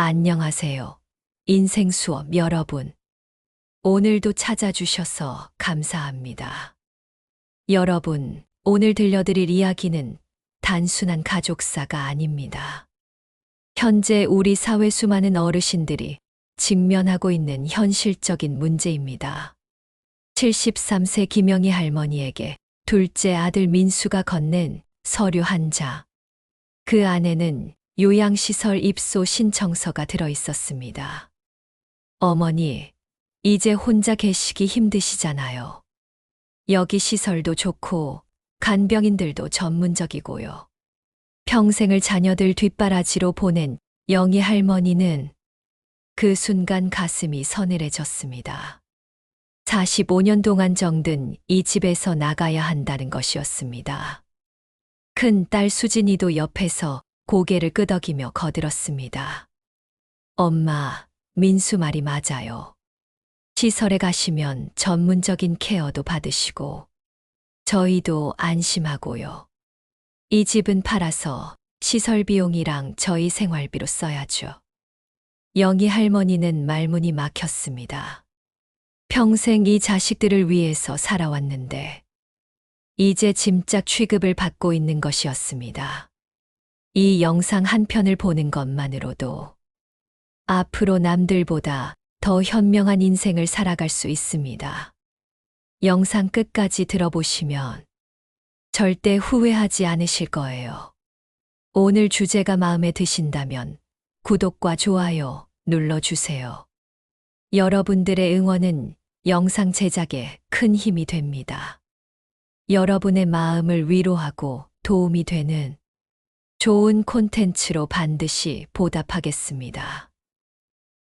안녕하세요. 인생 수업 여러분. 오늘도 찾아주셔서 감사합니다. 여러분, 오늘 들려드릴 이야기는 단순한 가족사가 아닙니다. 현재 우리 사회 수많은 어르신들이 직면하고 있는 현실적인 문제입니다. 73세 김영희 할머니에게 둘째 아들 민수가 건넨 서류 한 자. 그 안에는 요양시설 입소 신청서가 들어 있었습니다. 어머니, 이제 혼자 계시기 힘드시잖아요. 여기 시설도 좋고 간병인들도 전문적이고요. 평생을 자녀들 뒷바라지로 보낸 영희 할머니는 그 순간 가슴이 서늘해졌습니다. 45년 동안 정든 이 집에서 나가야 한다는 것이었습니다. 큰 딸 수진이도 옆에서 고개를 끄덕이며 거들었습니다. 엄마, 민수 말이 맞아요. 시설에 가시면 전문적인 케어도 받으시고 저희도 안심하고요. 이 집은 팔아서 시설 비용이랑 저희 생활비로 써야죠. 영희 할머니는 말문이 막혔습니다. 평생 이 자식들을 위해서 살아왔는데 이제 짐작 취급을 받고 있는 것이었습니다. 이 영상 한 편을 보는 것만으로도 앞으로 남들보다 더 현명한 인생을 살아갈 수 있습니다. 영상 끝까지 들어보시면 절대 후회하지 않으실 거예요. 오늘 주제가 마음에 드신다면 구독과 좋아요 눌러주세요. 여러분들의 응원은 영상 제작에 큰 힘이 됩니다. 여러분의 마음을 위로하고 도움이 되는 좋은 콘텐츠로 반드시 보답하겠습니다.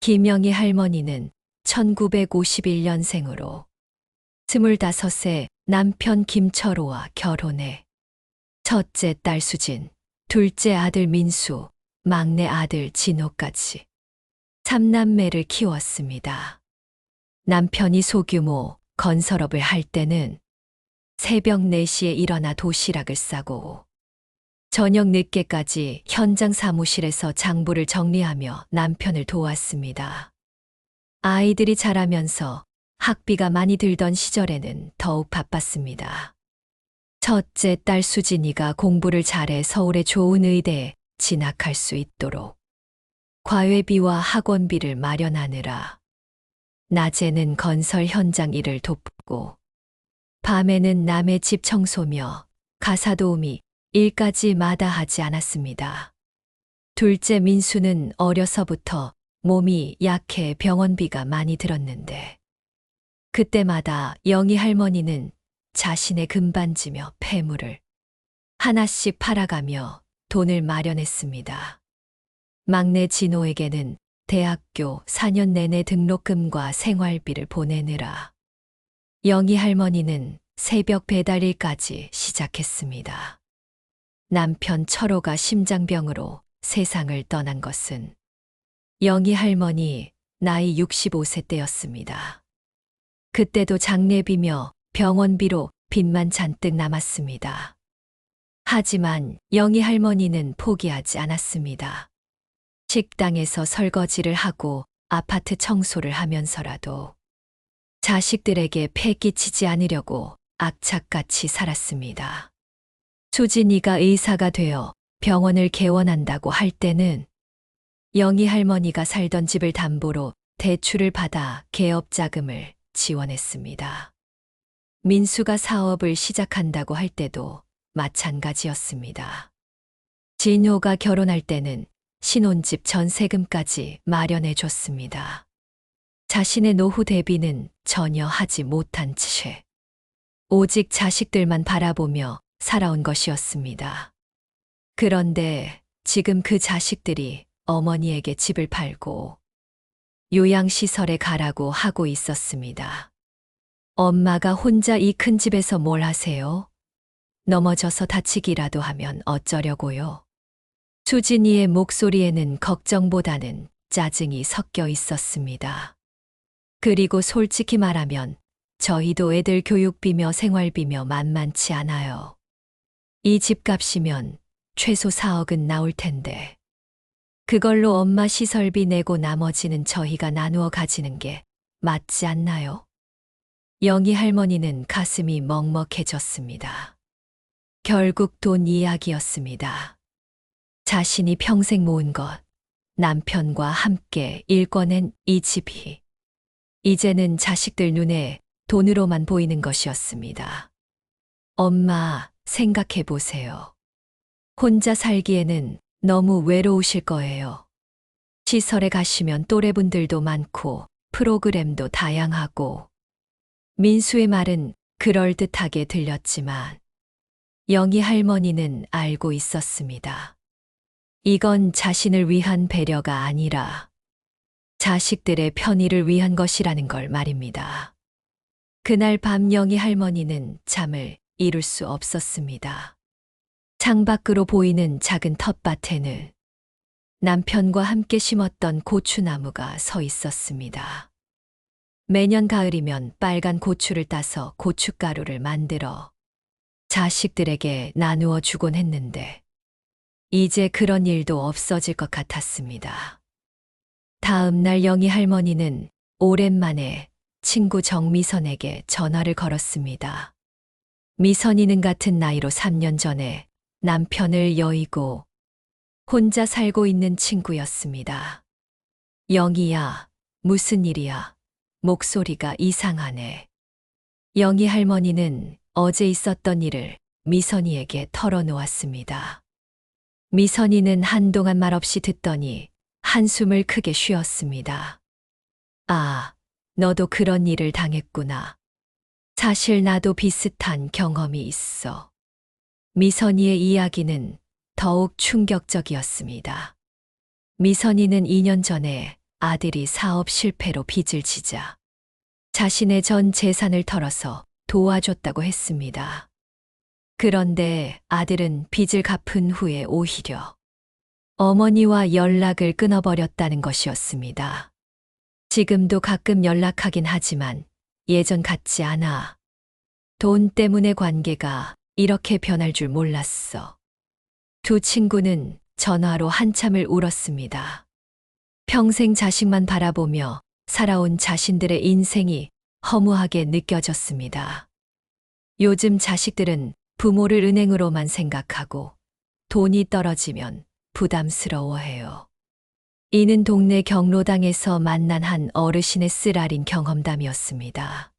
김영희 할머니는 1951년생으로 25세 남편 김철호와 결혼해 첫째 딸 수진, 둘째 아들 민수, 막내 아들 진호까지 3남매를 키웠습니다. 남편이 소규모 건설업을 할 때는 새벽 4시에 일어나 도시락을 싸고 저녁 늦게까지 현장 사무실에서 장부를 정리하며 남편을 도왔습니다. 아이들이 자라면서 학비가 많이 들던 시절에는 더욱 바빴습니다. 첫째 딸 수진이가 공부를 잘해 서울의 좋은 의대에 진학할 수 있도록 과외비와 학원비를 마련하느라 낮에는 건설 현장 일을 돕고 밤에는 남의 집 청소며 가사 도우미 일까지 마다하지 않았습니다. 둘째 민수는 어려서부터 몸이 약해 병원비가 많이 들었는데 그때마다 영희 할머니는 자신의 금반지며 폐물을 하나씩 팔아가며 돈을 마련했습니다. 막내 진호에게는 대학교 4년 내내 등록금과 생활비를 보내느라 영희 할머니는 새벽 배달일까지 시작했습니다. 남편 철호가 심장병으로 세상을 떠난 것은 영희 할머니 나이 65세 때였습니다. 그때도 장례비며 병원비로 빚만 잔뜩 남았습니다. 하지만 영희 할머니는 포기하지 않았습니다. 식당에서 설거지를 하고 아파트 청소를 하면서라도 자식들에게 폐 끼치지 않으려고 악착같이 살았습니다. 수진이가 의사가 되어 병원을 개원한다고 할 때는 영희 할머니가 살던 집을 담보로 대출을 받아 개업 자금을 지원했습니다. 민수가 사업을 시작한다고 할 때도 마찬가지였습니다. 진호가 결혼할 때는 신혼집 전세금까지 마련해 줬습니다. 자신의 노후 대비는 전혀 하지 못한 채 오직 자식들만 바라보며 살아온 것이었습니다. 그런데 지금 그 자식들이 어머니에게 집을 팔고 요양시설에 가라고 하고 있었습니다. 엄마가 혼자 이 큰 집에서 뭘 하세요? 넘어져서 다치기라도 하면 어쩌려고요? 수진이의 목소리에는 걱정보다는 짜증이 섞여 있었습니다. 그리고 솔직히 말하면 저희도 애들 교육비며 생활비며 만만치 않아요. 이 집값이면 최소 4억은 나올 텐데 그걸로 엄마 시설비 내고 나머지는 저희가 나누어 가지는 게 맞지 않나요? 영희 할머니는 가슴이 먹먹해졌습니다. 결국 돈 이야기였습니다. 자신이 평생 모은 것, 남편과 함께 일궈낸 이 집이 이제는 자식들 눈에 돈으로만 보이는 것이었습니다. 엄마, 생각해 보세요. 혼자 살기에는 너무 외로우실 거예요. 시설에 가시면 또래분들도 많고 프로그램도 다양하고. 민수의 말은 그럴듯하게 들렸지만 영희 할머니는 알고 있었습니다. 이건 자신을 위한 배려가 아니라 자식들의 편의를 위한 것이라는 걸 말입니다. 그날 밤 영희 할머니는 잠을 이룰 수 없었습니다. 창밖으로 보이는 작은 텃밭에는 남편과 함께 심었던 고추나무가 서 있었습니다. 매년 가을이면 빨간 고추를 따서 고춧가루를 만들어 자식들에게 나누어 주곤 했는데 이제 그런 일도 없어질 것 같았습니다. 다음 날 영희 할머니는 오랜만에 친구 정미선에게 전화를 걸었습니다. 미선이는 같은 나이로 3년 전에 남편을 여의고 혼자 살고 있는 친구였습니다. 영희야, 무슨 일이야? 목소리가 이상하네. 영희 할머니는 어제 있었던 일을 미선이에게 털어놓았습니다. 미선이는 한동안 말없이 듣더니 한숨을 크게 쉬었습니다. 아, 너도 그런 일을 당했구나. 사실 나도 비슷한 경험이 있어. 미선이의 이야기는 더욱 충격적이었습니다. 미선이는 2년 전에 아들이 사업 실패로 빚을 지자 자신의 전 재산을 털어서 도와줬다고 했습니다. 그런데 아들은 빚을 갚은 후에 오히려 어머니와 연락을 끊어버렸다는 것이었습니다. 지금도 가끔 연락하긴 하지만 예전 같지 않아. 돈 때문에 관계가 이렇게 변할 줄 몰랐어. 두 친구는 전화로 한참을 울었습니다. 평생 자식만 바라보며 살아온 자신들의 인생이 허무하게 느껴졌습니다. 요즘 자식들은 부모를 은행으로만 생각하고 돈이 떨어지면 부담스러워해요. 이는 동네 경로당에서 만난 한 어르신의 쓰라린 경험담이었습니다.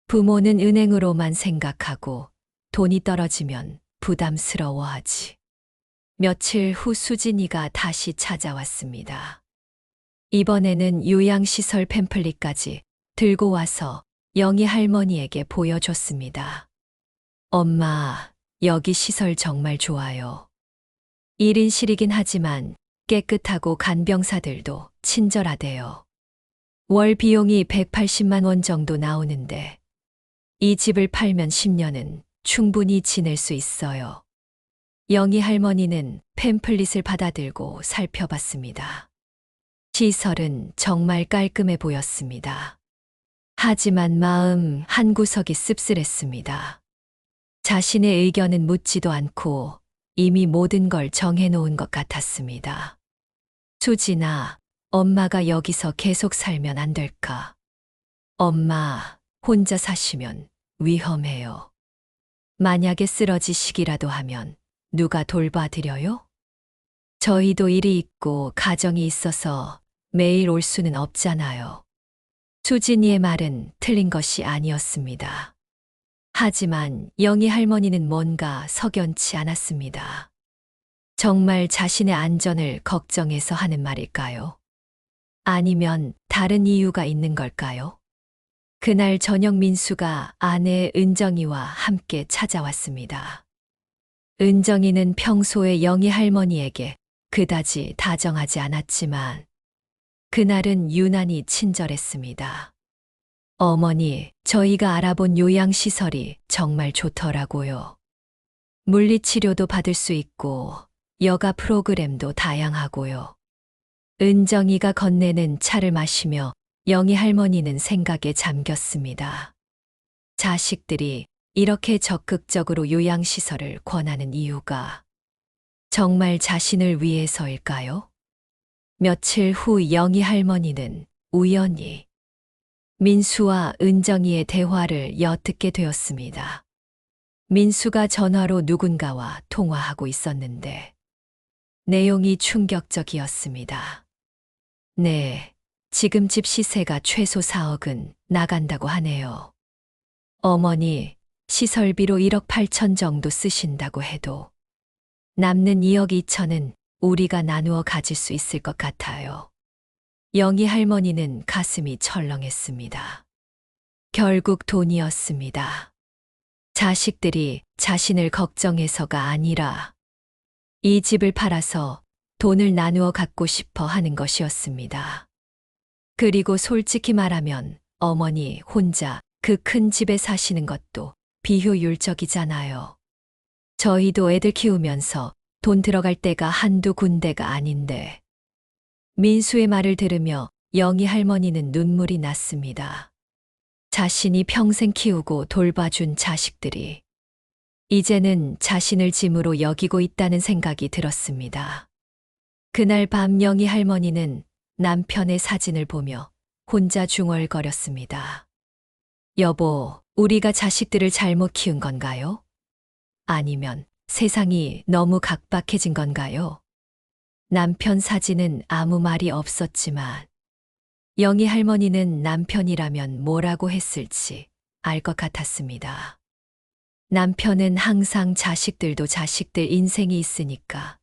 부모는 은행으로만 생각하고 돈이 떨어지면 부담스러워하지. 며칠 후 수진이가 다시 찾아왔습니다. 이번에는 요양시설 팸플릿까지 들고 와서 영희 할머니에게 보여줬습니다. 엄마, 여기 시설 정말 좋아요. 1인실이긴 하지만 깨끗하고 간병사들도 친절하대요. 월 비용이 180만 원 정도 나오는데 이 집을 팔면 10년은 충분히 지낼 수 있어요. 영희 할머니는 팸플릿을 받아들고 살펴봤습니다. 시설은 정말 깔끔해 보였습니다. 하지만 마음 한구석이 씁쓸했습니다. 자신의 의견은 묻지도 않고 이미 모든 걸 정해놓은 것 같았습니다. 수진아, 엄마가 여기서 계속 살면 안 될까? 엄마, 혼자 사시면 위험해요. 만약에 쓰러지시기라도 하면 누가 돌봐드려요? 저희도 일이 있고 가정이 있어서 매일 올 수는 없잖아요. 수진이의 말은 틀린 것이 아니었습니다. 하지만 영희 할머니는 뭔가 석연치 않았습니다. 정말 자신의 안전을 걱정해서 하는 말일까요? 아니면 다른 이유가 있는 걸까요? 그날 저녁 민수가 아내 은정이와 함께 찾아왔습니다. 은정이는 평소에 영희 할머니에게 그다지 다정하지 않았지만 그날은 유난히 친절했습니다. 어머니, 저희가 알아본 요양시설이 정말 좋더라고요. 물리치료도 받을 수 있고 여가 프로그램도 다양하고요. 은정이가 건네는 차를 마시며 영희 할머니는 생각에 잠겼습니다. 자식들이 이렇게 적극적으로 요양시설을 권하는 이유가 정말 자신을 위해서일까요? 며칠 후 영희 할머니는 우연히 민수와 은정이의 대화를 엿듣게 되었습니다. 민수가 전화로 누군가와 통화하고 있었는데 내용이 충격적이었습니다. 네, 지금 집 시세가 최소 4억은 나간다고 하네요. 어머니, 시설비로 1억 8천 정도 쓰신다고 해도 남는 2억 2천은 우리가 나누어 가질 수 있을 것 같아요. 영희 할머니는 가슴이 철렁했습니다. 결국 돈이었습니다. 자식들이 자신을 걱정해서가 아니라 이 집을 팔아서 돈을 나누어 갖고 싶어 하는 것이었습니다. 그리고 솔직히 말하면 어머니 혼자 그 큰 집에 사시는 것도 비효율적이잖아요. 저희도 애들 키우면서 돈 들어갈 때가 한두 군데가 아닌데. 민수의 말을 들으며 영희 할머니는 눈물이 났습니다. 자신이 평생 키우고 돌봐준 자식들이 이제는 자신을 짐으로 여기고 있다는 생각이 들었습니다. 그날 밤 영희 할머니는 남편의 사진을 보며 혼자 중얼거렸습니다. 여보, 우리가 자식들을 잘못 키운 건가요? 아니면 세상이 너무 각박해진 건가요? 남편 사진은 아무 말이 없었지만 영희 할머니는 남편이라면 뭐라고 했을지 알 것 같았습니다. 남편은 항상 자식들도 자식들 인생이 있으니까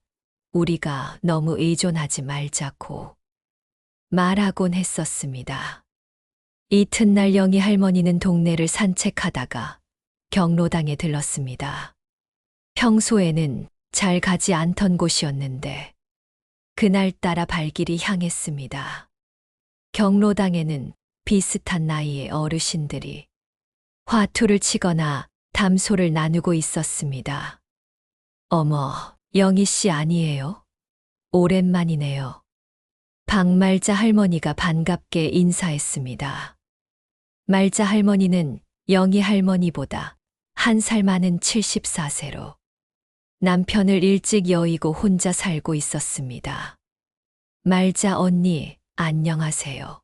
우리가 너무 의존하지 말자고 말하곤 했었습니다. 이튿날 영희 할머니는 동네를 산책하다가 경로당에 들렀습니다. 평소에는 잘 가지 않던 곳이었는데 그날따라 발길이 향했습니다. 경로당에는 비슷한 나이의 어르신들이 화투를 치거나 담소를 나누고 있었습니다. 어머, 영희 씨 아니에요? 오랜만이네요. 박말자 할머니가 반갑게 인사했습니다. 말자 할머니는 영희 할머니보다 한 살 많은 74세로 남편을 일찍 여의고 혼자 살고 있었습니다. 말자 언니, 안녕하세요.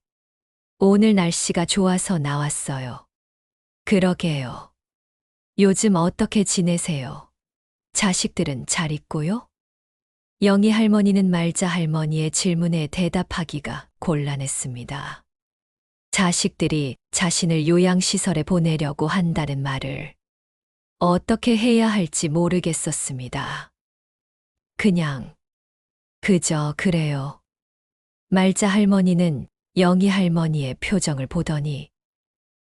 오늘 날씨가 좋아서 나왔어요. 그러게요. 요즘 어떻게 지내세요? 자식들은 잘 있고요? 영희 할머니는 말자 할머니의 질문에 대답하기가 곤란했습니다. 자식들이 자신을 요양시설에 보내려고 한다는 말을 어떻게 해야 할지 모르겠었습니다. 그저 그래요. 말자 할머니는 영희 할머니의 표정을 보더니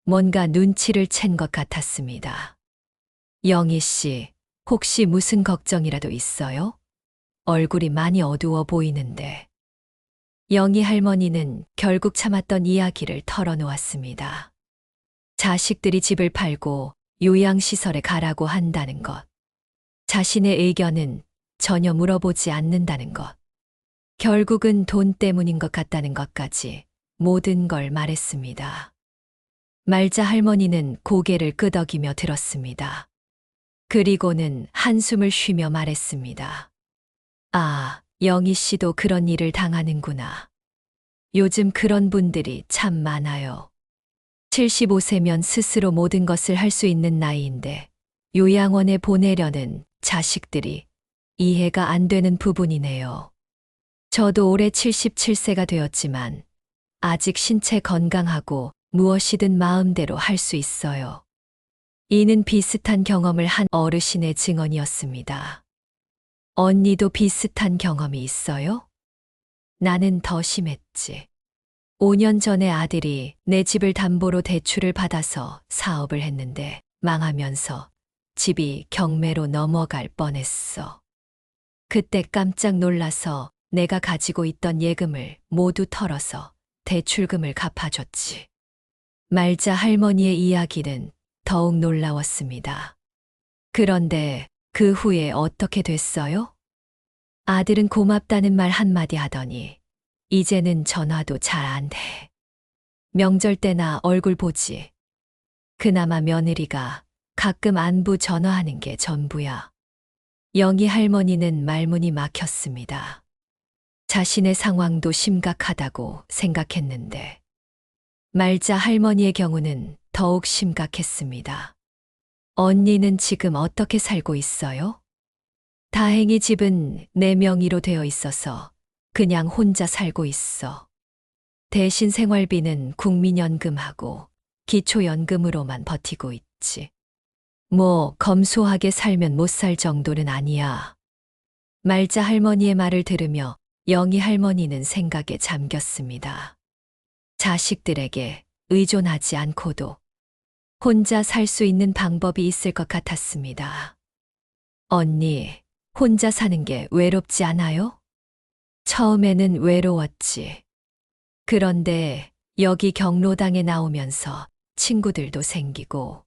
뭔가 눈치를 챈 것 같았습니다. 영희 씨, 혹시 무슨 걱정이라도 있어요? 얼굴이 많이 어두워 보이는데. 영희 할머니는 결국 참았던 이야기를 털어놓았습니다. 자식들이 집을 팔고 요양시설에 가라고 한다는 것. 자신의 의견은 전혀 물어보지 않는다는 것. 결국은 돈 때문인 것 같다는 것까지 모든 걸 말했습니다. 말자 할머니는 고개를 끄덕이며 들었습니다. 그리고는 한숨을 쉬며 말했습니다. 아, 영희 씨도 그런 일을 당하는구나. 요즘 그런 분들이 참 많아요. 75세면 스스로 모든 것을 할 수 있는 나이인데 요양원에 보내려는 자식들이 이해가 안 되는 부분이네요. 저도 올해 77세가 되었지만 아직 신체 건강하고 무엇이든 마음대로 할 수 있어요. 이는 비슷한 경험을 한 어르신의 증언이었습니다. 언니도 비슷한 경험이 있어요? 나는 더 심했지. 5년 전에 아들이 내 집을 담보로 대출을 받아서 사업을 했는데 망하면서 집이 경매로 넘어갈 뻔했어. 그때 깜짝 놀라서 내가 가지고 있던 예금을 모두 털어서 대출금을 갚아줬지. 말자 할머니의 이야기는 더욱 놀라웠습니다. 그런데 그 후에 어떻게 됐어요? 아들은 고맙다는 말 한마디 하더니 이제는 전화도 잘 안 돼. 명절 때나 얼굴 보지. 그나마 며느리가 가끔 안부 전화하는 게 전부야. 영희 할머니는 말문이 막혔습니다. 자신의 상황도 심각하다고 생각했는데 말자 할머니의 경우는 더욱 심각했습니다. 언니는 지금 어떻게 살고 있어요? 다행히 집은 내 명의로 되어 있어서 그냥 혼자 살고 있어. 대신 생활비는 국민연금하고 기초연금으로만 버티고 있지. 뭐 검소하게 살면 못 살 정도는 아니야. 말자 할머니의 말을 들으며 영희 할머니는 생각에 잠겼습니다. 자식들에게 의존하지 않고도 혼자 살 수 있는 방법이 있을 것 같았습니다. 언니, 혼자 사는 게 외롭지 않아요? 처음에는 외로웠지. 그런데 여기 경로당에 나오면서 친구들도 생기고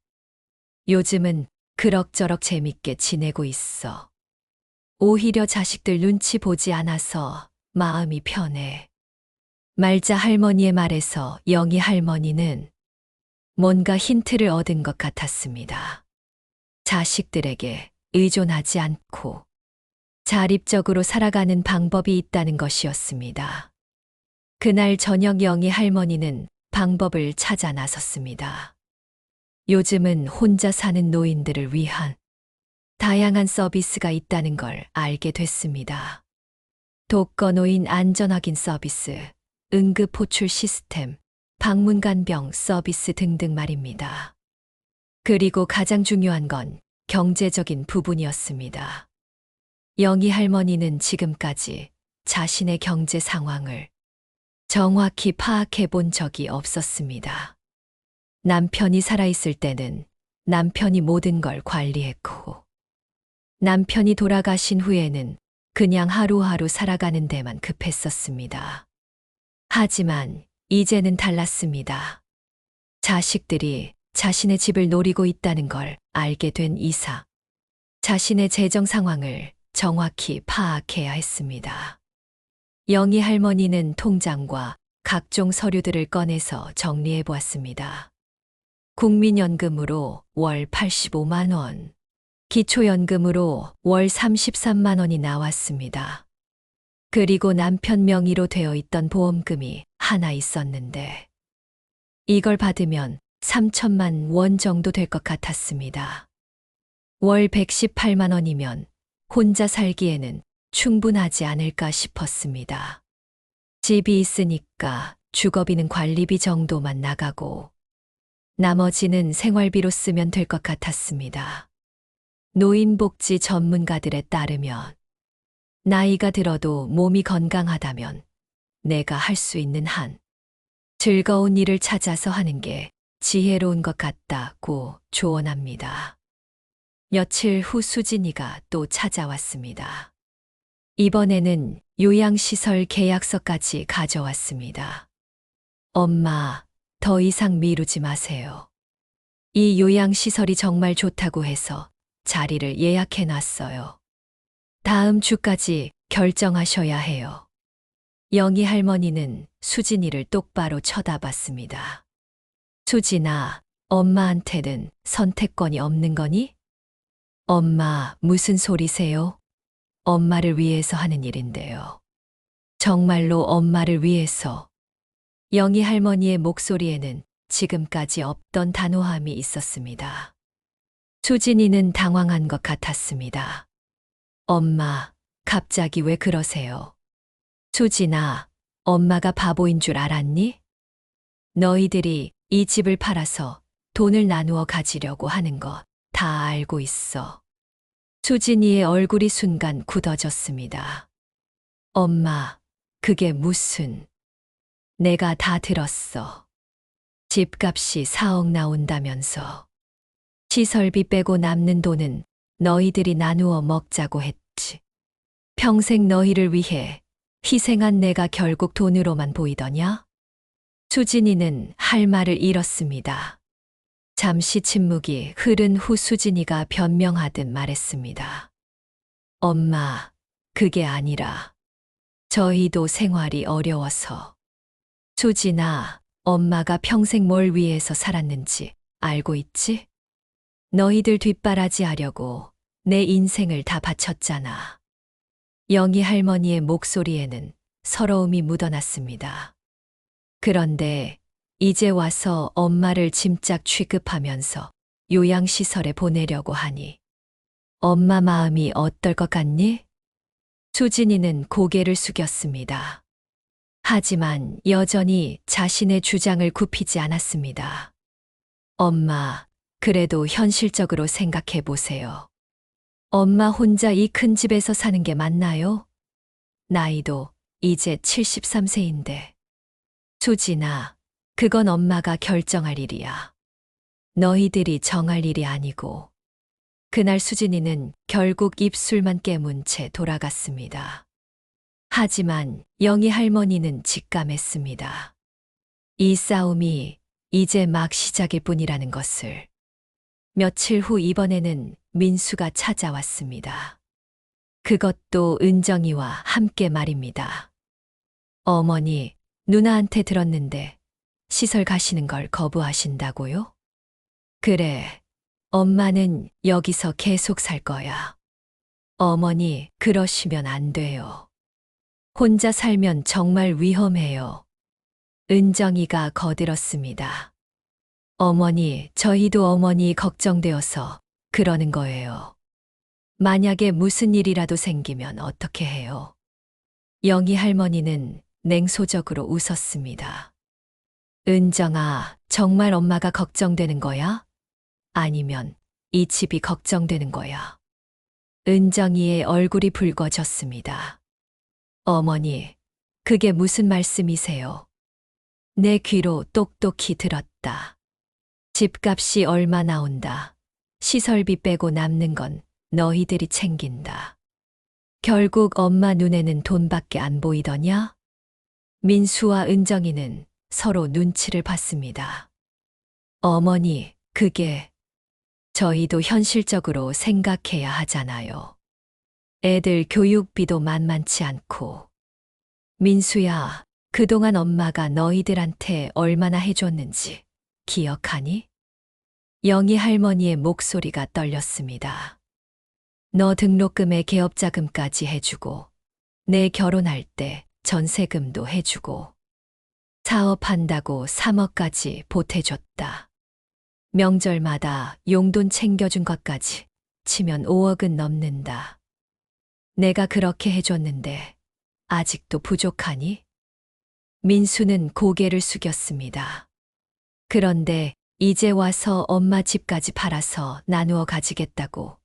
요즘은 그럭저럭 재밌게 지내고 있어. 오히려 자식들 눈치 보지 않아서 마음이 편해. 말자 할머니의 말에서 영희 할머니는 뭔가 힌트를 얻은 것 같았습니다. 자식들에게 의존하지 않고 자립적으로 살아가는 방법이 있다는 것이었습니다. 그날 저녁 영희 할머니는 방법을 찾아 나섰습니다. 요즘은 혼자 사는 노인들을 위한 다양한 서비스가 있다는 걸 알게 됐습니다. 독거노인 안전확인 서비스, 응급호출 시스템, 방문간병 서비스 등등 말입니다. 그리고 가장 중요한 건 경제적인 부분이었습니다. 영희 할머니는 지금까지 자신의 경제 상황을 정확히 파악해 본 적이 없었습니다. 남편이 살아있을 때는 남편이 모든 걸 관리했고, 남편이 돌아가신 후에는 그냥 하루하루 살아가는 데만 급했었습니다. 하지만 이제는 달랐습니다. 자식들이 자신의 집을 노리고 있다는 걸 알게 된 이상, 자신의 재정 상황을 정확히 파악해야 했습니다. 영희 할머니는 통장과 각종 서류들을 꺼내서 정리해 보았습니다. 국민연금으로 월 85만 원, 기초연금으로 월 33만 원이 나왔습니다. 그리고 남편 명의로 되어 있던 보험금이 하나 있었는데 이걸 받으면 3천만 원 정도 될 것 같았습니다. 월 118만 원이면 혼자 살기에는 충분하지 않을까 싶었습니다. 집이 있으니까 주거비는 관리비 정도만 나가고 나머지는 생활비로 쓰면 될 것 같았습니다. 노인복지 전문가들에 따르면 나이가 들어도 몸이 건강하다면 내가 할 수 있는 한 즐거운 일을 찾아서 하는 게 지혜로운 것 같다고 조언합니다. 며칠 후 수진이가 또 찾아왔습니다. 이번에는 요양시설 계약서까지 가져왔습니다. 엄마, 더 이상 미루지 마세요. 이 요양시설이 정말 좋다고 해서 자리를 예약해 놨어요. 다음 주까지 결정하셔야 해요. 영희 할머니는 수진이를 똑바로 쳐다봤습니다. 수진아, 엄마한테는 선택권이 없는 거니? 엄마, 무슨 소리세요? 엄마를 위해서 하는 일인데요. 정말로 엄마를 위해서. 영희 할머니의 목소리에는 지금까지 없던 단호함이 있었습니다. 수진이는 당황한 것 같았습니다. 엄마, 갑자기 왜 그러세요? 수진아, 엄마가 바보인 줄 알았니? 너희들이 이 집을 팔아서 돈을 나누어 가지려고 하는 거 다 알고 있어. 수진이의 얼굴이 순간 굳어졌습니다. 엄마, 그게 무슨... 내가 다 들었어. 집값이 4억 나온다면서. 시설비 빼고 남는 돈은 너희들이 나누어 먹자고 했지. 평생 너희를 위해 희생한 내가 결국 돈으로만 보이더냐? 수진이는 할 말을 잃었습니다. 잠시 침묵이 흐른 후 수진이가 변명하듯 말했습니다. 엄마, 그게 아니라 저희도 생활이 어려워서. 수진아, 엄마가 평생 뭘 위해서 살았는지 알고 있지? 너희들 뒷바라지 하려고 내 인생을 다 바쳤잖아. 영희 할머니의 목소리에는 서러움이 묻어났습니다. 그런데 이제 와서 엄마를 짐짝 취급하면서 요양시설에 보내려고 하니 엄마 마음이 어떨 것 같니? 수진이는 고개를 숙였습니다. 하지만 여전히 자신의 주장을 굽히지 않았습니다. 엄마, 그래도 현실적으로 생각해 보세요. 엄마 혼자 이 큰 집에서 사는 게 맞나요? 나이도 이제 73세인데. 수진아, 그건 엄마가 결정할 일이야. 너희들이 정할 일이 아니고. 그날 수진이는 결국 입술만 깨문 채 돌아갔습니다. 하지만 영희 할머니는 직감했습니다. 이 싸움이 이제 막 시작일 뿐이라는 것을. 며칠 후 이번에는 민수가 찾아왔습니다. 그것도 은정이와 함께 말입니다. 어머니, 누나한테 들었는데 시설 가시는 걸 거부하신다고요? 그래, 엄마는 여기서 계속 살 거야. 어머니, 그러시면 안 돼요. 혼자 살면 정말 위험해요. 은정이가 거들었습니다. 어머니, 저희도 어머니 걱정되어서 그러는 거예요. 만약에 무슨 일이라도 생기면 어떻게 해요? 영희 할머니는 냉소적으로 웃었습니다. 은정아, 정말 엄마가 걱정되는 거야? 아니면 이 집이 걱정되는 거야? 은정이의 얼굴이 붉어졌습니다. 어머니, 그게 무슨 말씀이세요? 내 귀로 똑똑히 들었다. 집값이 얼마 나온다. 시설비 빼고 남는 건 너희들이 챙긴다. 결국 엄마 눈에는 돈밖에 안 보이더냐? 민수와 은정이는 서로 눈치를 봤습니다. 어머니, 그게 저희도 현실적으로 생각해야 하잖아요. 애들 교육비도 만만치 않고. 민수야, 그동안 엄마가 너희들한테 얼마나 해줬는지 기억하니? 영희 할머니의 목소리가 떨렸습니다. 너 등록금에 개업자금까지 해주고, 내 결혼할 때 전세금도 해주고, 사업한다고 3억까지 보태줬다. 명절마다 용돈 챙겨준 것까지 치면 5억은 넘는다. 내가 그렇게 해줬는데 아직도 부족하니? 민수는 고개를 숙였습니다. 그런데 이제 와서 엄마 집까지 팔아서 나누어 가지겠다고.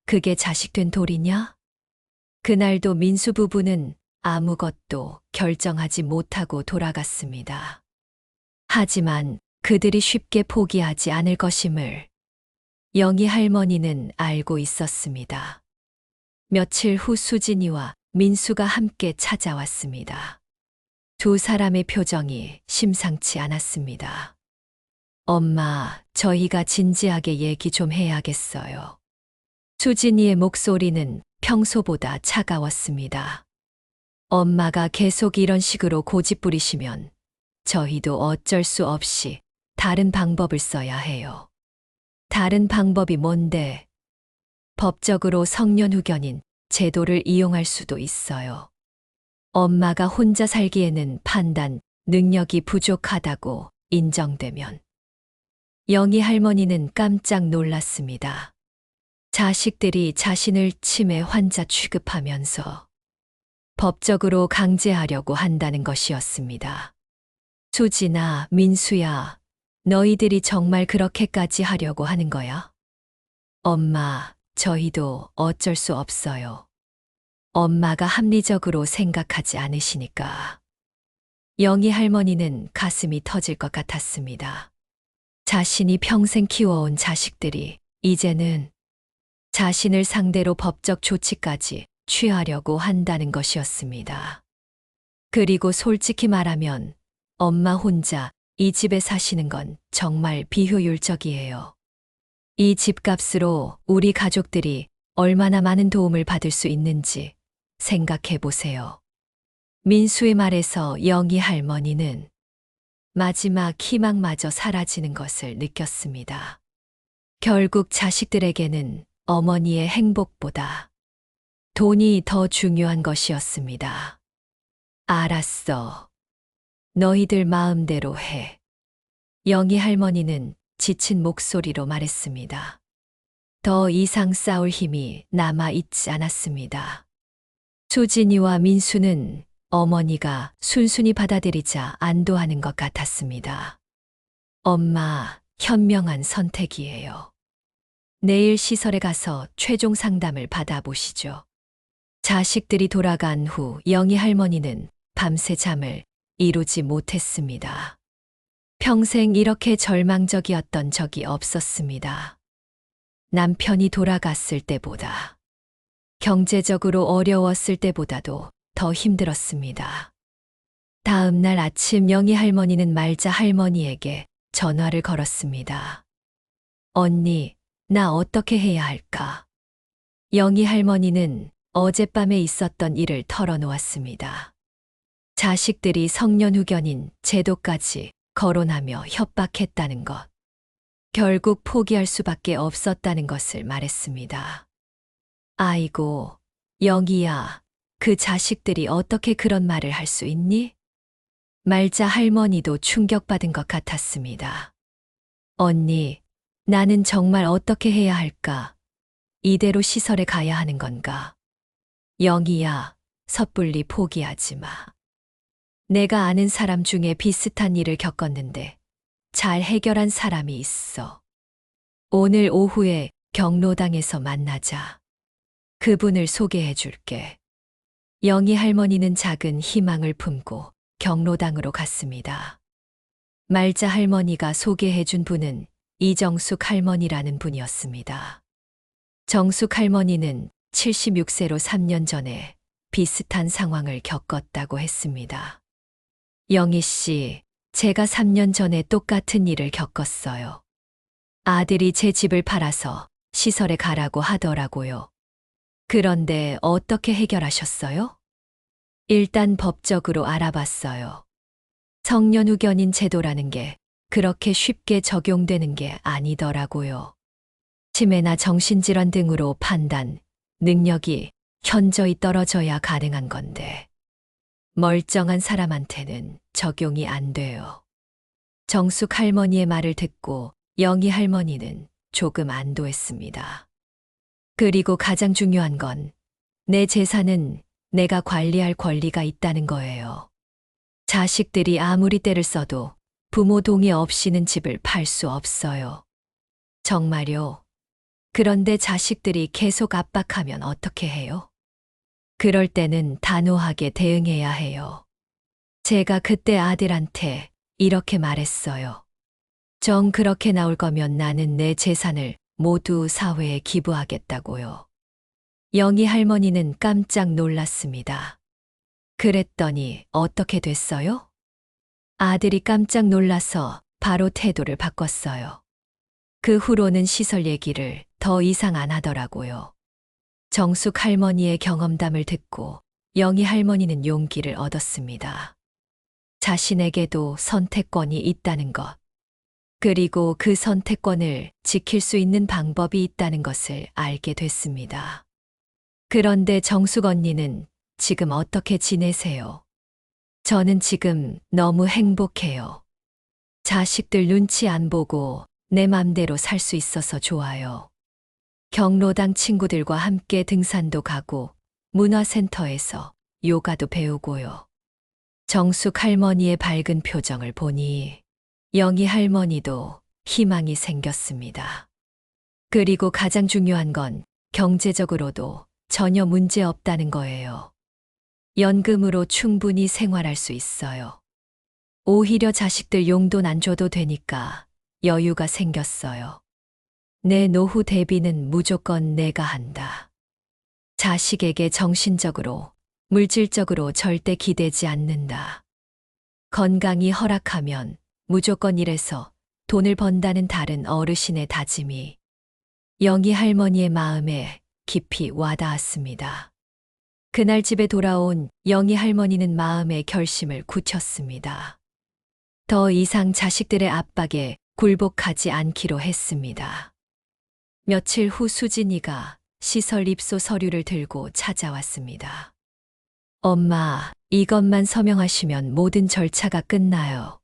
그게 자식된 도리냐? 그날도 민수 부부는 아무것도 결정하지 못하고 돌아갔습니다. 하지만 그들이 쉽게 포기하지 않을 것임을 영희 할머니는 알고 있었습니다. 며칠 후 수진이와 민수가 함께 찾아왔습니다. 두 사람의 표정이 심상치 않았습니다. 엄마, 저희가 진지하게 얘기 좀 해야겠어요. 수진이의 목소리는 평소보다 차가웠습니다. 엄마가 계속 이런 식으로 고집 부리시면 저희도 어쩔 수 없이 다른 방법을 써야 해요. 다른 방법이 뭔데? 법적으로 성년후견인 제도를 이용할 수도 있어요. 엄마가 혼자 살기에는 판단, 능력이 부족하다고 인정되면. 영희 할머니는 깜짝 놀랐습니다. 자식들이 자신을 치매 환자 취급하면서 법적으로 강제하려고 한다는 것이었습니다. 수진아, 민수야, 너희들이 정말 그렇게까지 하려고 하는 거야? 엄마, 저희도 어쩔 수 없어요. 엄마가 합리적으로 생각하지 않으시니까. 영희 할머니는 가슴이 터질 것 같았습니다. 자신이 평생 키워온 자식들이 이제는 자신을 상대로 법적 조치까지 취하려고 한다는 것이었습니다. 그리고 솔직히 말하면 엄마 혼자 이 집에 사시는 건 정말 비효율적이에요. 이 집값으로 우리 가족들이 얼마나 많은 도움을 받을 수 있는지 생각해 보세요. 민수의 말에서 영희 할머니는 마지막 희망마저 사라지는 것을 느꼈습니다. 결국 자식들에게는 어머니의 행복보다 돈이 더 중요한 것이었습니다. 알았어. 너희들 마음대로 해. 영희 할머니는 지친 목소리로 말했습니다. 더 이상 싸울 힘이 남아 있지 않았습니다. 수진이와 민수는 어머니가 순순히 받아들이자 안도하는 것 같았습니다. 엄마, 현명한 선택이에요. 내일 시설에 가서 최종 상담을 받아보시죠. 자식들이 돌아간 후 영희 할머니는 밤새 잠을 이루지 못했습니다. 평생 이렇게 절망적이었던 적이 없었습니다. 남편이 돌아갔을 때보다, 경제적으로 어려웠을 때보다도 더 힘들었습니다. 다음 날 아침 영희 할머니는 말자 할머니에게 전화를 걸었습니다. 언니, 나 어떻게 해야 할까? 영희 할머니는 어젯밤에 있었던 일을 털어놓았습니다. 자식들이 성년후견인 제도까지 거론하며 협박했다는 것. 결국 포기할 수밖에 없었다는 것을 말했습니다. 아이고, 영희야, 그 자식들이 어떻게 그런 말을 할 수 있니? 말자 할머니도 충격받은 것 같았습니다. 언니, 나는 정말 어떻게 해야 할까? 이대로 시설에 가야 하는 건가? 영희야, 섣불리 포기하지 마. 내가 아는 사람 중에 비슷한 일을 겪었는데 잘 해결한 사람이 있어. 오늘 오후에 경로당에서 만나자. 그분을 소개해 줄게. 영희 할머니는 작은 희망을 품고 경로당으로 갔습니다. 말자 할머니가 소개해 준 분은 이정숙 할머니라는 분이었습니다. 정숙 할머니는 76세로 3년 전에 비슷한 상황을 겪었다고 했습니다. 영희 씨, 제가 3년 전에 똑같은 일을 겪었어요. 아들이 제 집을 팔아서 시설에 가라고 하더라고요. 그런데 어떻게 해결하셨어요? 일단 법적으로 알아봤어요. 성년후견인 제도라는 게 그렇게 쉽게 적용되는 게 아니더라고요. 치매나 정신질환 등으로 판단, 능력이 현저히 떨어져야 가능한 건데, 멀쩡한 사람한테는 적용이 안 돼요. 정숙 할머니의 말을 듣고 영희 할머니는 조금 안도했습니다. 그리고 가장 중요한 건 내 재산은 내가 관리할 권리가 있다는 거예요. 자식들이 아무리 때를 써도 부모 동의 없이는 집을 팔 수 없어요. 정말요? 그런데 자식들이 계속 압박하면 어떻게 해요? 그럴 때는 단호하게 대응해야 해요. 제가 그때 아들한테 이렇게 말했어요. 정 그렇게 나올 거면 나는 내 재산을 모두 사회에 기부하겠다고요. 영희 할머니는 깜짝 놀랐습니다. 그랬더니 어떻게 됐어요? 아들이 깜짝 놀라서 바로 태도를 바꿨어요. 그 후로는 시설 얘기를 더 이상 안 하더라고요. 정숙 할머니의 경험담을 듣고 영희 할머니는 용기를 얻었습니다. 자신에게도 선택권이 있다는 것, 그리고 그 선택권을 지킬 수 있는 방법이 있다는 것을 알게 됐습니다. 그런데 정숙 언니는 지금 어떻게 지내세요? 저는 지금 너무 행복해요. 자식들 눈치 안 보고 내 맘대로 살 수 있어서 좋아요. 경로당 친구들과 함께 등산도 가고 문화센터에서 요가도 배우고요. 정숙 할머니의 밝은 표정을 보니 영희 할머니도 희망이 생겼습니다. 그리고 가장 중요한 건 경제적으로도 전혀 문제 없다는 거예요. 연금으로 충분히 생활할 수 있어요. 오히려 자식들 용돈 안 줘도 되니까 여유가 생겼어요. 내 노후 대비는 무조건 내가 한다. 자식에게 정신적으로, 물질적으로 절대 기대지 않는다. 건강이 허락하면 무조건 일해서 돈을 번다는 다른 어르신의 다짐이 영희 할머니의 마음에 깊이 와닿았습니다. 그날 집에 돌아온 영희 할머니는 마음의 결심을 굳혔습니다. 더 이상 자식들의 압박에 굴복하지 않기로 했습니다. 며칠 후 수진이가 시설 입소 서류를 들고 찾아왔습니다. 엄마, 이것만 서명하시면 모든 절차가 끝나요.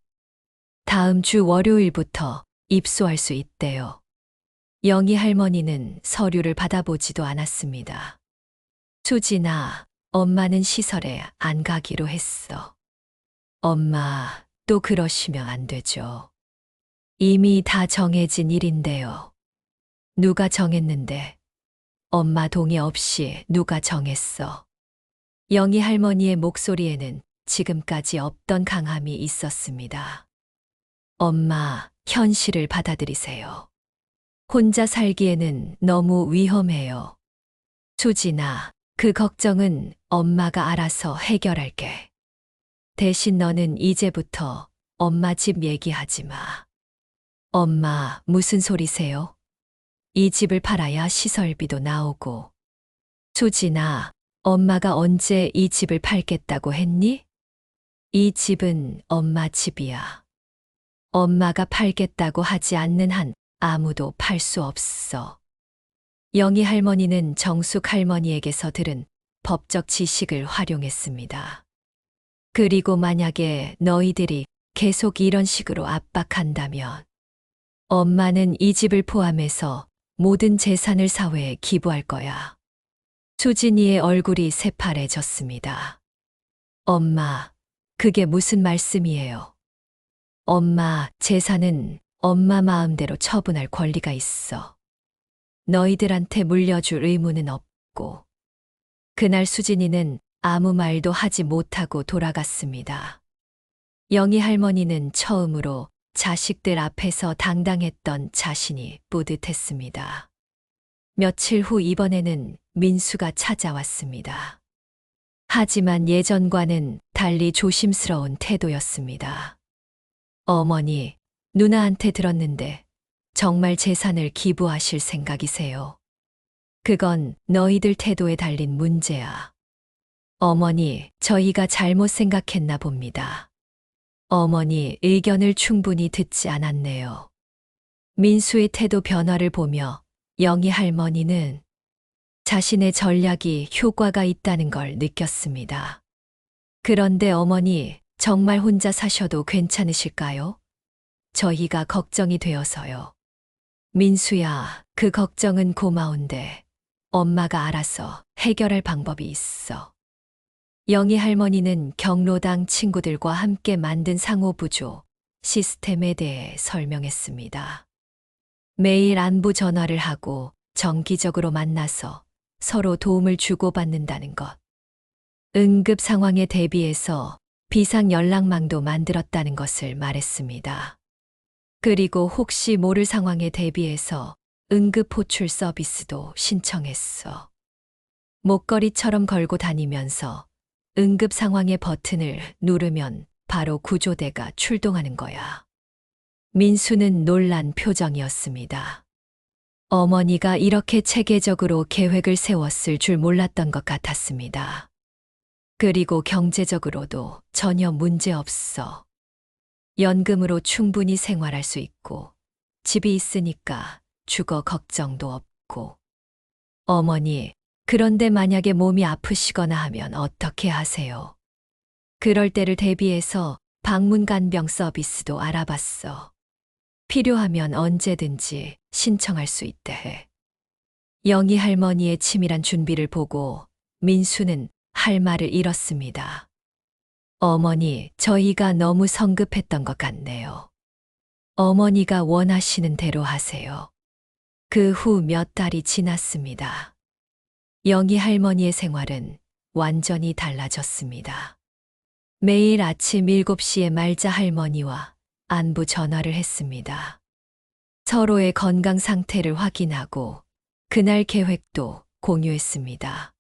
다음 주 월요일부터 입소할 수 있대요. 영희 할머니는 서류를 받아보지도 않았습니다. 수진아, 엄마는 시설에 안 가기로 했어. 엄마, 또 그러시면 안 되죠. 이미 다 정해진 일인데요. 누가 정했는데? 엄마 동의 없이 누가 정했어? 영희 할머니의 목소리에는 지금까지 없던 강함이 있었습니다. 엄마, 현실을 받아들이세요. 혼자 살기에는 너무 위험해요. 수진아, 그 걱정은 엄마가 알아서 해결할게. 대신 너는 이제부터 엄마 집 얘기하지 마. 엄마, 무슨 소리세요? 이 집을 팔아야 시설비도 나오고. 수진아, 엄마가 언제 이 집을 팔겠다고 했니? 이 집은 엄마 집이야. 엄마가 팔겠다고 하지 않는 한 아무도 팔 수 없어. 영희 할머니는 정숙 할머니에게서 들은 법적 지식을 활용했습니다. 그리고 만약에 너희들이 계속 이런 식으로 압박한다면 엄마는 이 집을 포함해서 모든 재산을 사회에 기부할 거야. 수진이의 얼굴이 새파래졌습니다. 엄마, 그게 무슨 말씀이에요? 엄마, 재산은 엄마 마음대로 처분할 권리가 있어. 너희들한테 물려줄 의무는 없고. 그날 수진이는 아무 말도 하지 못하고 돌아갔습니다. 영희 할머니는 처음으로 자식들 앞에서 당당했던 자신이 뿌듯했습니다. 며칠 후 이번에는 민수가 찾아왔습니다. 하지만 예전과는 달리 조심스러운 태도였습니다. 어머니, 누나한테 들었는데 정말 재산을 기부하실 생각이세요? 그건 너희들 태도에 달린 문제야. 어머니, 저희가 잘못 생각했나 봅니다. 어머니 의견을 충분히 듣지 않았네요. 민수의 태도 변화를 보며 영희 할머니는 자신의 전략이 효과가 있다는 걸 느꼈습니다. 그런데 어머니, 정말 혼자 사셔도 괜찮으실까요? 저희가 걱정이 되어서요. 민수야, 그 걱정은 고마운데 엄마가 알아서 해결할 방법이 있어. 영희 할머니는 경로당 친구들과 함께 만든 상호부조 시스템에 대해 설명했습니다. 매일 안부 전화를 하고 정기적으로 만나서 서로 도움을 주고받는다는 것. 응급 상황에 대비해서 비상 연락망도 만들었다는 것을 말했습니다. 그리고 혹시 모를 상황에 대비해서 응급 호출 서비스도 신청했어. 목걸이처럼 걸고 다니면서 응급 상황의 버튼을 누르면 바로 구조대가 출동하는 거야. 민수는 놀란 표정이었습니다. 어머니가 이렇게 체계적으로 계획을 세웠을 줄 몰랐던 것 같았습니다. 그리고 경제적으로도 전혀 문제 없어. 연금으로 충분히 생활할 수 있고, 집이 있으니까 주거 걱정도 없고. 어머니, 그런데 만약에 몸이 아프시거나 하면 어떻게 하세요? 그럴 때를 대비해서 방문 간병 서비스도 알아봤어. 필요하면 언제든지 신청할 수 있대. 영희 할머니의 치밀한 준비를 보고 민수는 할 말을 잃었습니다. 어머니, 저희가 너무 성급했던 것 같네요. 어머니가 원하시는 대로 하세요. 그 후 몇 달이 지났습니다. 영희 할머니의 생활은 완전히 달라졌습니다. 매일 아침 7시에 말자 할머니와 안부 전화를 했습니다. 서로의 건강 상태를 확인하고 그날 계획도 공유했습니다.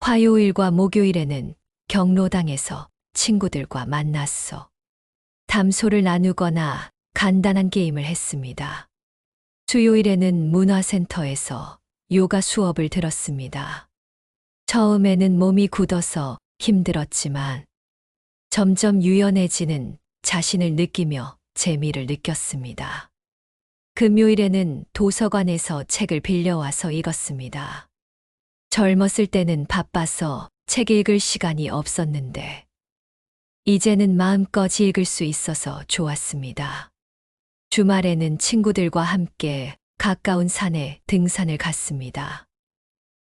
화요일과 목요일에는 경로당에서 친구들과 만났어. 담소를 나누거나 간단한 게임을 했습니다. 수요일에는 문화센터에서 요가 수업을 들었습니다. 처음에는 몸이 굳어서 힘들었지만 점점 유연해지는 자신을 느끼며 재미를 느꼈습니다. 금요일에는 도서관에서 책을 빌려와서 읽었습니다. 젊었을 때는 바빠서 책 읽을 시간이 없었는데 이제는 마음껏 읽을 수 있어서 좋았습니다. 주말에는 친구들과 함께 가까운 산에 등산을 갔습니다.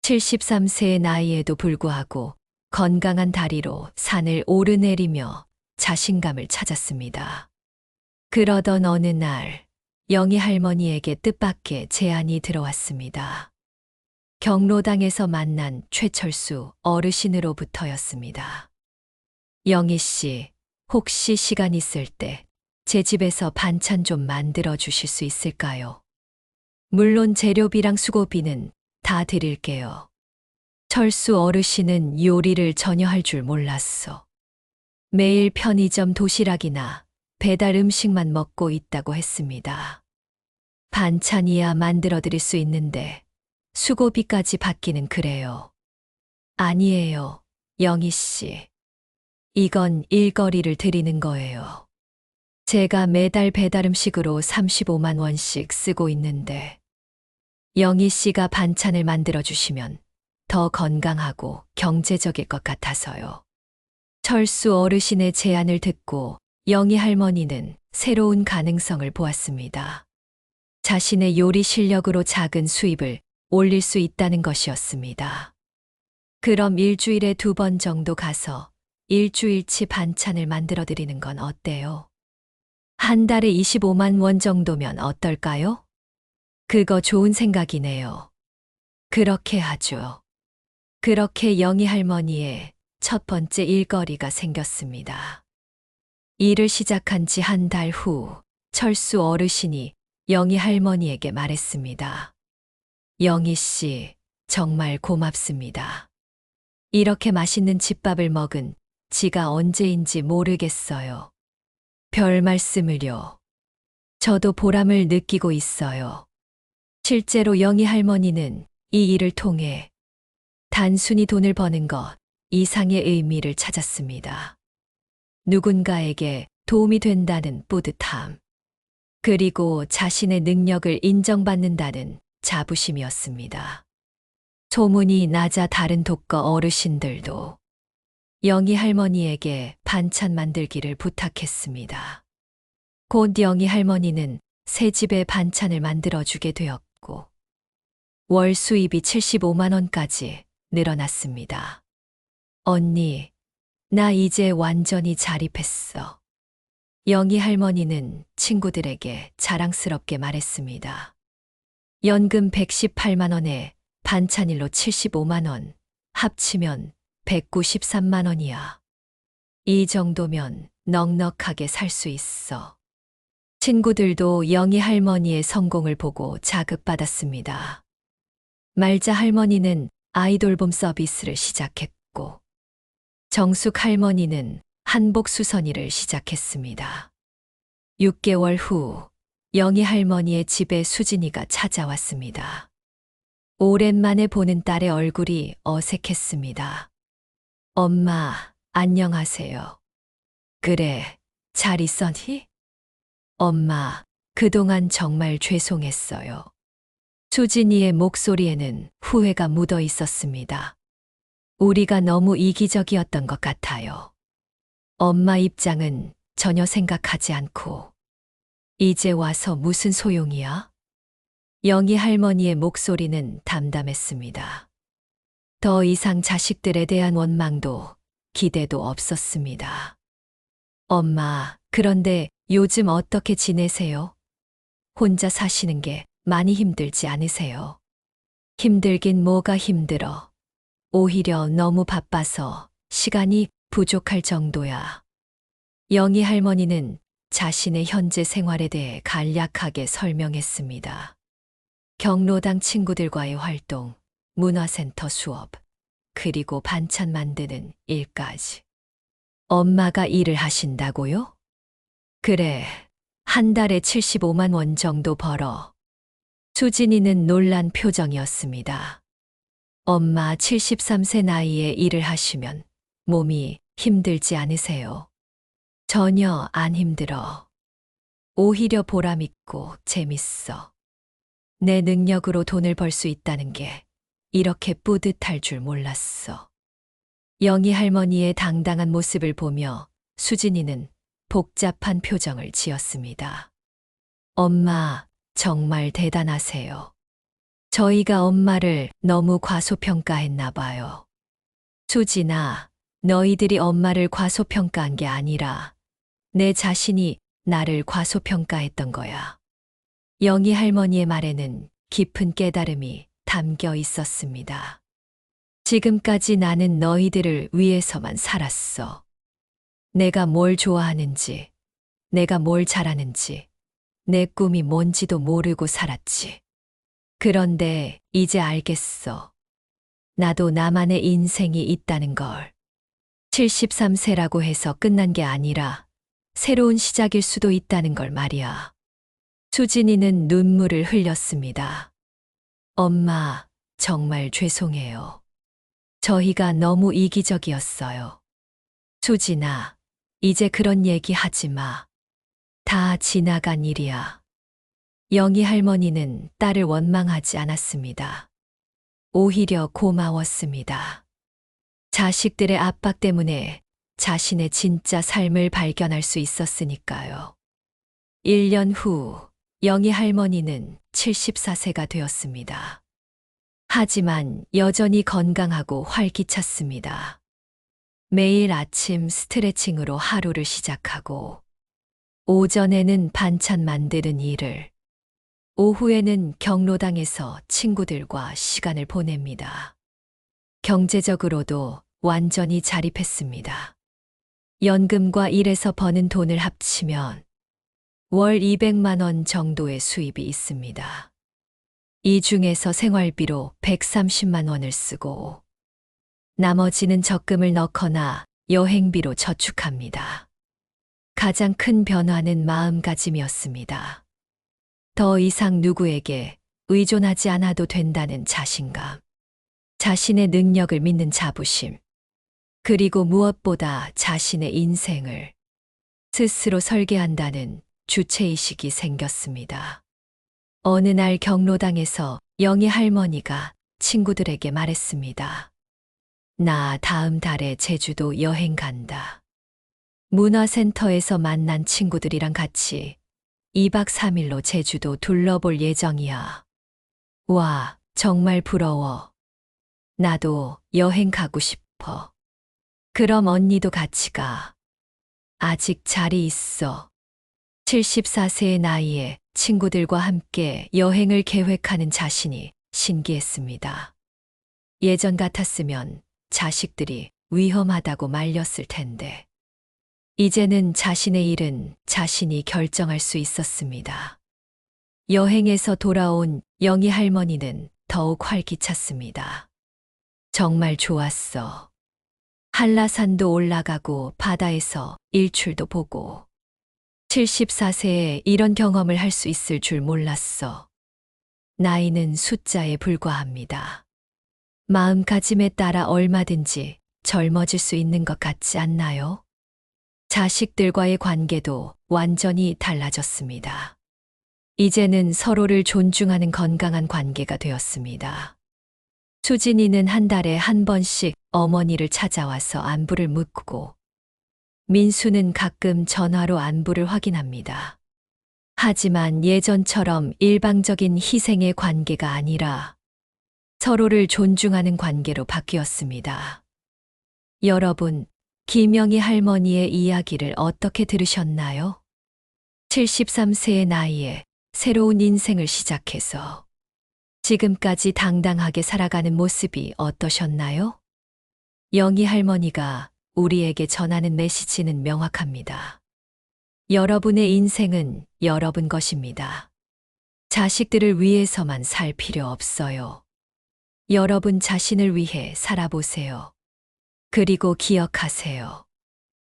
73세의 나이에도 불구하고 건강한 다리로 산을 오르내리며 자신감을 찾았습니다. 그러던 어느 날, 영희 할머니에게 뜻밖의 제안이 들어왔습니다. 경로당에서 만난 최철수 어르신으로부터였습니다. 영희 씨, 혹시 시간 있을 때 제 집에서 반찬 좀 만들어 주실 수 있을까요? 물론 재료비랑 수고비는 다 드릴게요. 철수 어르신은 요리를 전혀 할 줄 몰랐어. 매일 편의점 도시락이나 배달 음식만 먹고 있다고 했습니다. 반찬이야 만들어 드릴 수 있는데 수고비까지 받기는 그래요. 아니에요, 영희 씨. 이건 일거리를 드리는 거예요. 제가 매달 배달 음식으로 35만 원씩 쓰고 있는데 영희 씨가 반찬을 만들어 주시면 더 건강하고 경제적일 것 같아서요. 철수 어르신의 제안을 듣고 영희 할머니는 새로운 가능성을 보았습니다. 자신의 요리 실력으로 작은 수입을 올릴 수 있다는 것이었습니다. 그럼 일주일에 2번 정도 가서 일주일치 반찬을 만들어 드리는 건 어때요? 한 달에 25만 원 정도면 어떨까요? 그거 좋은 생각이네요. 그렇게 하죠. 그렇게 영희 할머니의 첫 번째 일거리가 생겼습니다. 일을 시작한 지 한 달 후, 철수 어르신이 영희 할머니에게 말했습니다. 영희 씨, 정말 고맙습니다. 이렇게 맛있는 집밥을 먹은 지가 언제인지 모르겠어요. 별 말씀을요. 저도 보람을 느끼고 있어요. 실제로 영희 할머니는 이 일을 통해 단순히 돈을 버는 것 이상의 의미를 찾았습니다. 누군가에게 도움이 된다는 뿌듯함, 그리고 자신의 능력을 인정받는다는 자부심이었습니다. 소문이 나자 다른 독거 어르신들도 영희 할머니에게 반찬 만들기를 부탁했습니다. 곧 영희 할머니는 새 집에 반찬을 만들어주게 되었고, 월 수입이 75만 원까지 늘어났습니다. 언니, 나 이제 완전히 자립했어. 영희 할머니는 친구들에게 자랑스럽게 말했습니다. 연금 118만 원에 반찬일로 75만 원, 합치면 193만 원이야. 이 정도면 넉넉하게 살 수 있어. 친구들도 영희 할머니의 성공을 보고 자극받았습니다. 말자 할머니는 아이돌봄 서비스를 시작했고, 정숙 할머니는 한복 수선이를 시작했습니다. 6개월 후, 영희 할머니의 집에 수진이가 찾아왔습니다. 오랜만에 보는 딸의 얼굴이 어색했습니다. 엄마, 안녕하세요. 그래, 잘 있었니? 엄마, 그동안 정말 죄송했어요. 수진이의 목소리에는 후회가 묻어 있었습니다. 우리가 너무 이기적이었던 것 같아요. 엄마 입장은 전혀 생각하지 않고, 이제 와서 무슨 소용이야? 영희 할머니의 목소리는 담담했습니다. 더 이상 자식들에 대한 원망도 기대도 없었습니다. 엄마, 그런데 요즘 어떻게 지내세요? 혼자 사시는 게 많이 힘들지 않으세요? 힘들긴 뭐가 힘들어. 오히려 너무 바빠서 시간이 부족할 정도야. 영희 할머니는 자신의 현재 생활에 대해 간략하게 설명했습니다. 경로당 친구들과의 활동, 문화센터 수업, 그리고 반찬 만드는 일까지. 엄마가 일을 하신다고요? 그래, 한 달에 75만 원 정도 벌어. 수진이는 놀란 표정이었습니다. 엄마 73세 나이에 일을 하시면 몸이 힘들지 않으세요? 전혀 안 힘들어. 오히려 보람있고 재밌어. 내 능력으로 돈을 벌 수 있다는 게 이렇게 뿌듯할 줄 몰랐어. 영희 할머니의 당당한 모습을 보며 수진이는 복잡한 표정을 지었습니다. 엄마, 정말 대단하세요. 저희가 엄마를 너무 과소평가했나 봐요. 수진아, 너희들이 엄마를 과소평가한 게 아니라 내 자신이 나를 과소평가했던 거야. 영희 할머니의 말에는 깊은 깨달음이 담겨 있었습니다. 지금까지 나는 너희들을 위해서만 살았어. 내가 뭘 좋아하는지, 내가 뭘 잘하는지, 내 꿈이 뭔지도 모르고 살았지. 그런데 이제 알겠어. 나도 나만의 인생이 있다는 걸. 73세라고 해서 끝난 게 아니라 새로운 시작일 수도 있다는 걸 말이야. 수진이는 눈물을 흘렸습니다. 엄마, 정말 죄송해요. 저희가 너무 이기적이었어요. 수진아, 이제 그런 얘기 하지 마. 다 지나간 일이야. 영희 할머니는 딸을 원망하지 않았습니다. 오히려 고마웠습니다. 자식들의 압박 때문에 자신의 진짜 삶을 발견할 수 있었으니까요. 1년 후, 영희 할머니는 74세가 되었습니다. 하지만 여전히 건강하고 활기찼습니다. 매일 아침 스트레칭으로 하루를 시작하고, 오전에는 반찬 만드는 일을, 오후에는 경로당에서 친구들과 시간을 보냅니다. 경제적으로도 완전히 자립했습니다. 연금과 일에서 버는 돈을 합치면 월 200만 원 정도의 수입이 있습니다. 이 중에서 생활비로 130만 원을 쓰고 나머지는 적금을 넣거나 여행비로 저축합니다. 가장 큰 변화는 마음가짐이었습니다. 더 이상 누구에게 의존하지 않아도 된다는 자신감, 자신의 능력을 믿는 자부심, 그리고 무엇보다 자신의 인생을 스스로 설계한다는 주체의식이 생겼습니다. 어느 날 경로당에서 영희 할머니가 친구들에게 말했습니다. 나 다음 달에 제주도 여행 간다. 문화센터에서 만난 친구들이랑 같이 2박 3일로 제주도 둘러볼 예정이야. 와, 정말 부러워. 나도 여행 가고 싶어. 그럼 언니도 같이 가. 아직 자리 있어. 74세의 나이에 친구들과 함께 여행을 계획하는 자신이 신기했습니다. 예전 같았으면 자식들이 위험하다고 말렸을 텐데, 이제는 자신의 일은 자신이 결정할 수 있었습니다. 여행에서 돌아온 영희 할머니는 더욱 활기찼습니다. 정말 좋았어. 한라산도 올라가고 바다에서 일출도 보고. 74세에 이런 경험을 할 수 있을 줄 몰랐어. 나이는 숫자에 불과합니다. 마음가짐에 따라 얼마든지 젊어질 수 있는 것 같지 않나요? 자식들과의 관계도 완전히 달라졌습니다. 이제는 서로를 존중하는 건강한 관계가 되었습니다. 수진이는 한 달에 한 번씩 어머니를 찾아와서 안부를 묻고, 민수는 가끔 전화로 안부를 확인합니다. 하지만 예전처럼 일방적인 희생의 관계가 아니라 서로를 존중하는 관계로 바뀌었습니다. 여러분, 김영희 할머니의 이야기를 어떻게 들으셨나요? 73세의 나이에 새로운 인생을 시작해서 지금까지 당당하게 살아가는 모습이 어떠셨나요? 영희 할머니가 우리에게 전하는 메시지는 명확합니다. 여러분의 인생은 여러분 것입니다. 자식들을 위해서만 살 필요 없어요. 여러분 자신을 위해 살아보세요. 그리고 기억하세요.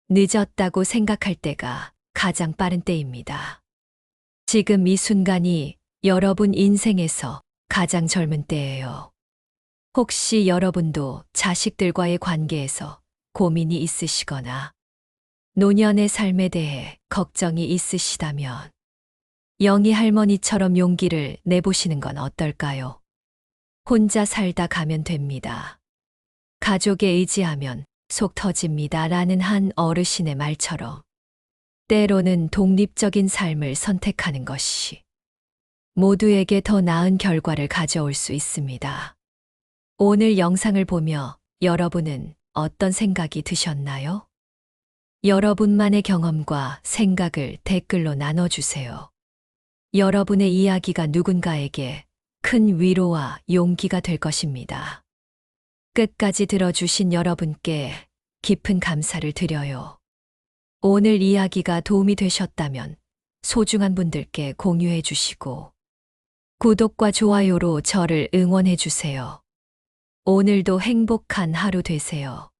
늦었다고 생각할 때가 가장 빠른 때입니다. 지금 이 순간이 여러분 인생에서 가장 젊은 때예요. 혹시 여러분도 자식들과의 관계에서 고민이 있으시거나 노년의 삶에 대해 걱정이 있으시다면 영희 할머니처럼 용기를 내보시는 건 어떨까요? 혼자 살다 가면 됩니다. 가족에 의지하면 속 터집니다. 라는 한 어르신의 말처럼 때로는 독립적인 삶을 선택하는 것이 모두에게 더 나은 결과를 가져올 수 있습니다. 오늘 영상을 보며 여러분은 어떤 생각이 드셨나요? 여러분만의 경험과 생각을 댓글로 나눠주세요. 여러분의 이야기가 누군가에게 큰 위로와 용기가 될 것입니다. 끝까지 들어주신 여러분께 깊은 감사를 드려요. 오늘 이야기가 도움이 되셨다면 소중한 분들께 공유해 주시고 구독과 좋아요로 저를 응원해 주세요. 오늘도 행복한 하루 되세요.